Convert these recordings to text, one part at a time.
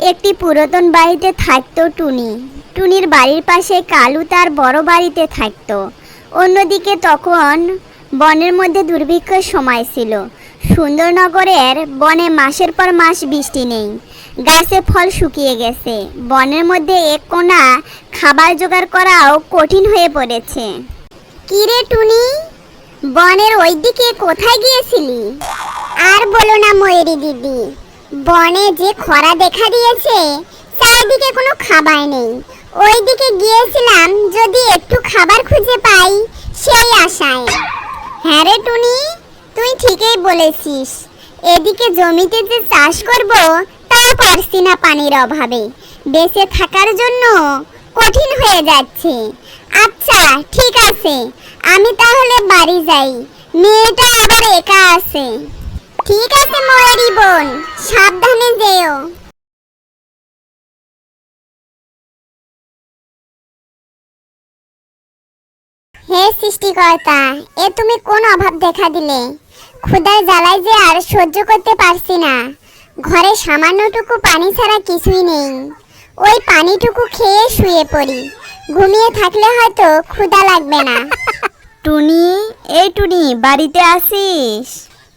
একটি পুরাতন বাড়িতে থাকতো টুনি। টুনির বাড়ির পাশে কালু তার বড় বাড়িতে থাকতো। অন্যদিকে তখন বনের মধ্যে দুর্ভিক্ষের সময় ছিল। সুন্দরনগরের বনে মাসের পর মাস বৃষ্টি নেই, গাছে ফল শুকিয়ে গেছে। বনের মধ্যে এক কোণা খাবার জোগাড় করাও কঠিন হয়ে পড়েছে। কিরে টুনি, বনের ওইদিকে কোথায় গিয়েছিলি? আর বলো না ময়ূরী দিদি, বনে যে খরা দেখা দিয়েছে, চারদিকে কোনো খাবার নেই। ওইদিকে গিয়েছিলাম যদি একটু খাবার খুঁজে পাই সেই আশায়। হ্যাঁ রে টুনি, তুই ঠিকই বলেছিস। এদিকে জমিতে যে চাষ করব তাও পারছি না পানির অভাবে। বেঁচে থাকার জন্য কঠিন হয়ে যাচ্ছে। আচ্ছা ঠিক আছে, আমি তাহলে বাড়ি যাই, মেয়েটা আবার একা আছে। ঠিক আছে ময়ূরী বোন, সাবধানে যেও। হে সৃষ্টিকর্তা, এ তুমি কোন অভাব দেখা দিলে? ক্ষুধার জ্বালায় যে আর সহ্য করতে পারছি না। ঘরে সামান্যটুকু পানি ছাড়া কিছুই নেই। ওই পানিটুকু খেয়ে শুয়ে পড়ি, ঘুমিয়ে থাকলে হয়তো ক্ষুধা লাগবে না। টুনি, এই টুনি, বাড়িতে আসিস?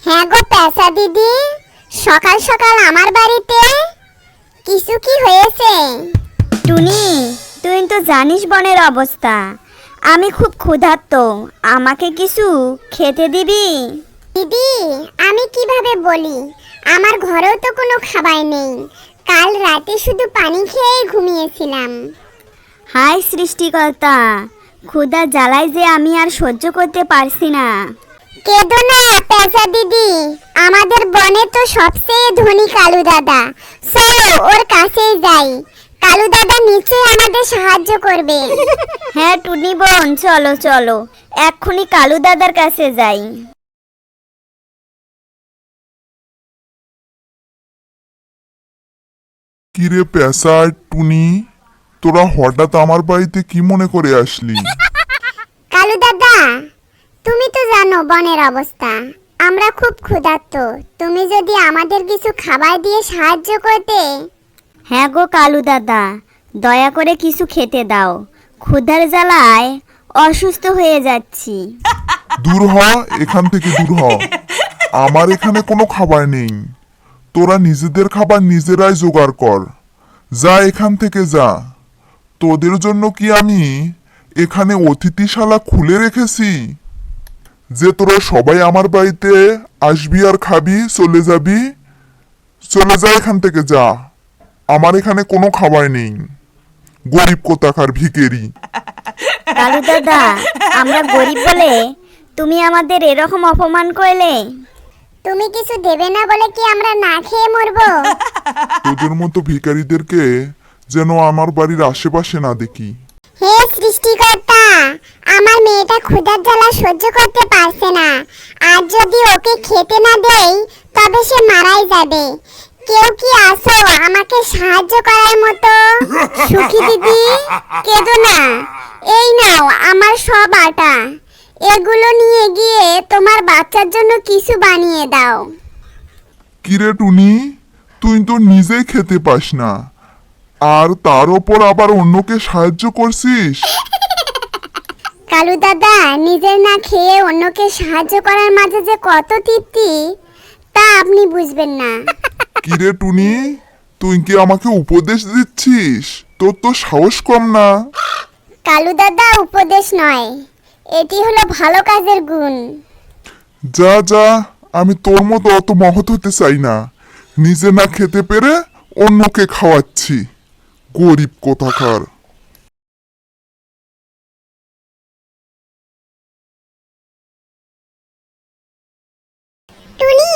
হ্যাঁ গো পেঁচা দিদি, সকাল সকাল আমার বাড়িতে কিছু কি হয়েছে? টুনি, তুই তো জানিস বনের অবস্থা। আমি খুব ক্ষুধার্ত, আমাকে কিছু খেতে দিবি? দিদি, আমি কিভাবে বলি, আমার ঘরেও তো কোনো খাবার নেই। কাল রাতে শুধু পানি খেয়ে ঘুমিয়েছিলাম। হায় সৃষ্টিকর্তা, ক্ষুধা জ্বালায় যে আমি আর সহ্য করতে পারছি না। কেঁদো না পেঁচা দিদি, আমাদের বনে তো সবচেয়ে ধনী কালু দাদা। চলো ওর কাছেই যাই, কালু দাদা নিশ্চয়ই আমাদের সাহায্য করবে। হ্যাঁ টুনি বোন, চলো চলো, এক্ষুনি কালু দাদার কাছে যাই। কিরে পেঁচা টুনি, তোরা হঠাৎ আমার বাড়িতে কি মনে করে আসলি? কালু দাদা, তুমি তো জানো বনের অবস্থা, আমরা খুব ক্ষুধার্ত। তুমি যদি আমাদের কিছু খাবার দিয়ে সাহায্য করতে। হ্যাঁ গো কালু দাদা, দয়া করে কিছু খেতে দাও, ক্ষুধার জ্বালায় অসুস্থ হয়ে যাচ্ছি। দূর হ, এখান থেকে দূর হ। আমার এখানে কোনো খাবার নেই। তোরা নিজেদের খাবার নিজেরাই জোগাড় কর। যা এখান থেকে যা। তোদের জন্য কি আমি এখানে অতিথিশালা খুলে রেখেছি যে তোরা সবাই আমার বাড়িতে আসবি আর খাবি, চলে যাবি? চলে যা এখান থেকে, যা। আমার এখানে কোনো খাবার নেই। গরিব কোথাকার ভিখারি। কালু দাদা, আমরা গরিব বলে তুমি আমাদের এরকম অপমান করলে? তুমি কিছু দেবে না বলে কি আমরা না খেয়ে মরবো? তোদের মতো ভিখারিদেরকে যেন আমার বাড়ির আশেপাশে না দেখি। হে সৃষ্টিকর্তা, আমার মেয়েটা ক্ষুধার জ্বালা সহ্য করতে পারছে না। আর যদি ওকে খেতে না দেই তবে সে মারাই যাবে। কেউ কি আছো আমাকে সাহায্য করার মতো? সুখী দিদি, কেঁদো না। এই নাও আমার সব আটা, এগুলো নিয়ে গিয়ে তোমার বাচ্চার জন্য কিছু বানিয়ে দাও। কিরে টুনি, তুই তো নিজেই খেতে পাস না, আর তার ওপর আবার অন্যকে সাহায্য করছিস? কালু দাদা, নিজের না খেয়ে অন্যকে সাহায্য করার মাঝে যে কত তৃপ্তি তা আপনি বুঝবেন না। কিরে টুনি, তুই কি আমাকে উপদেশ দিচ্ছিস? তোর তো সাহস কম না। কালু দাদা, উপদেশ নয়, এটি হলো ভালো কাজের গুণ। যা যা, আমি তোর মতো অত মহৎ হতে চাই না। নিজে না খেতে পেরে অন্যকে খাওয়াচ্ছি, গরিব কোথাকার। টুনি,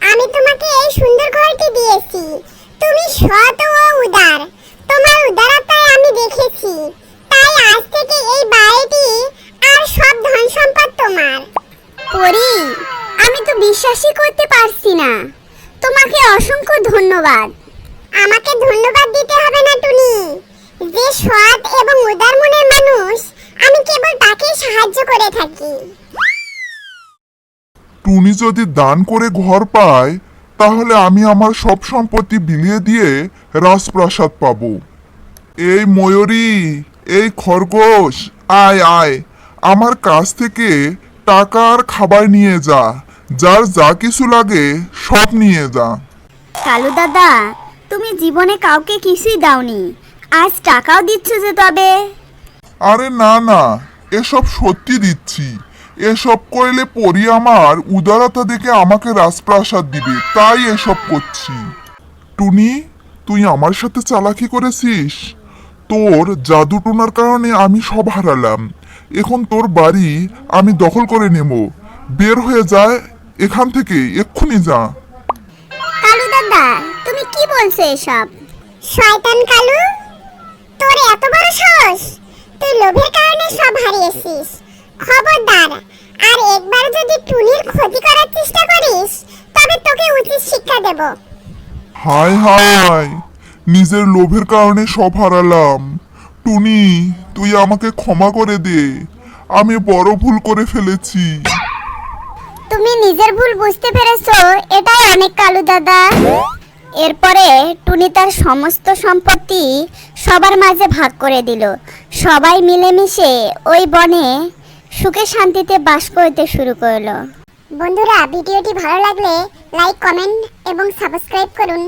আমি তোমাকে এই সুন্দর ঘরটি দিয়েছি। তুমি সৎ ও উদার, তোমার উদারতায় আমি দেখেছি। তাই আজ থেকে এই বাড়িটি আর সব ধন সম্পদ তোমার। পরি, আমি তো বিশ্বাসই করতে পারছি না। তোমাকে অসংখ্য ধন্যবাদ। আমাকে ধন্যবাদ দিতে হবে না টুনি। যে সৎ এবং উদার মনের মানুষ, আমি কেবল তাকেই সাহায্য করে থাকি। টুনি যদি দান করে ঘর পায় তাহলে আমি আমার সব সম্পত্তি বিলিয়ে দিয়ে রাজপ্রাসাদ পাবো। এই ময়ূরী, এই খরগোশ, আয় আয়, আমার কাছ থেকে টাকা আর খাবার নিয়ে যা, যার যা কিছু লাগে সব নিয়ে যা। কালু দাদা, তুমি জীবনে কাউকে কিছুই দাওনি, আজ টাকাও দিচ্ছ যে তবে? আরে না না, এসব সত্যি দিচ্ছি। এসব করলে পরি আমার উদারতা দেখে আমাকে রাজপ্রাসাদ দিবে, তাই এসব করছি। টুনি, তুই আমার সাথে চালাকি করেছিস। তোর জাদু টোনার কারণে আমি সব হারালাম। এখন তোর বাড়ি আমি দখল করে নেব। বের হয়ে যায় এখান থেকে, এক্ষুনি যা। কালু দাদা, তুমি কি বলছো এসব? শয়তান কালু, তোর এত বড় সাহস! তুই লোভের কারণে সব হারিয়েছিস। খবরদার, আর একবার যদি টুনির ক্ষতি করার চেষ্টা করিস তবে তোকে উচিত শিক্ষা দেব। হায় হায়, নিজের লোভের কারণে সব হারালাম। টুনি, তুই আমাকে ক্ষমা করে দে, আমি বড় ভুল করে ফেলেছি। তুমি নিজের ভুল বুঝতে পেরেছো, এটাই অনেক কালু দাদা। এরপরে টুনি তার সমস্ত সম্পত্তি সবার মাঝে ভাগ করে দিল। সবাই মিলেমিশে ওই বনে সুখে শান্তিতে বাস করতে শুরু করলো। বন্ধুরা, ভিডিওটি ভালো লাগলে লাইক, কমেন্ট এবং সাবস্ক্রাইব করুন।